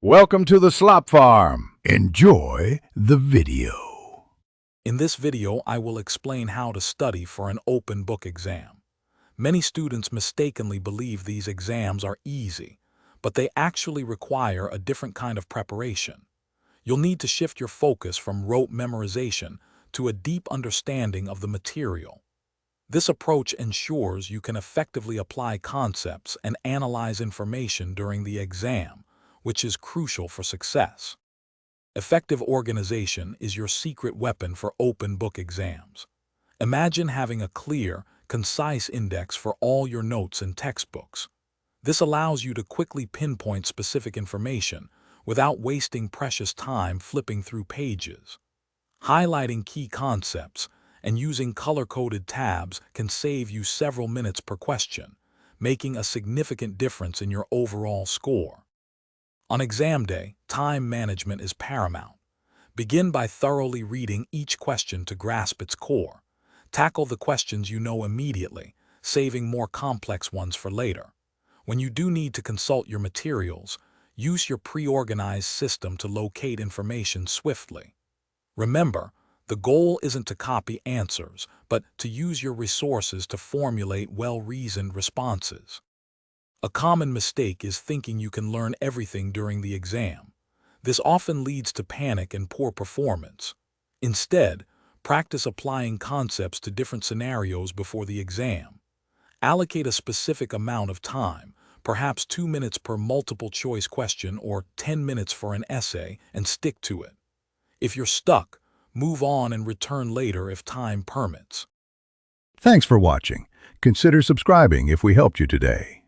Welcome to the Slop Farm. Enjoy the video. In this video, I will explain how to study for an open book exam. Many students mistakenly believe these exams are easy, but they actually require a different kind of preparation. You'll need to shift your focus from rote memorization to a deep understanding of the material. This approach ensures you can effectively apply concepts and analyze information during the exam, which is crucial for success. Effective organization is your secret weapon for open book exams. Imagine having a clear, concise index for all your notes and textbooks. This allows you to quickly pinpoint specific information without wasting precious time flipping through pages. Highlighting key concepts and using color-coded tabs can save you several minutes per question, making a significant difference in your overall score. On exam day, time management is paramount. Begin by thoroughly reading each question to grasp its core. Tackle the questions you know immediately, saving more complex ones for later. When you do need to consult your materials, use your pre-organized system to locate information swiftly. Remember, the goal isn't to copy answers, but to use your resources to formulate well-reasoned responses. A common mistake is thinking you can learn everything during the exam. This often leads to panic and poor performance. Instead, practice applying concepts to different scenarios before the exam. Allocate a specific amount of time, perhaps 2 minutes per multiple-choice question or 10 minutes for an essay, and stick to it. If you're stuck, move on and return later if time permits. Thanks for watching. Consider subscribing if we helped you today.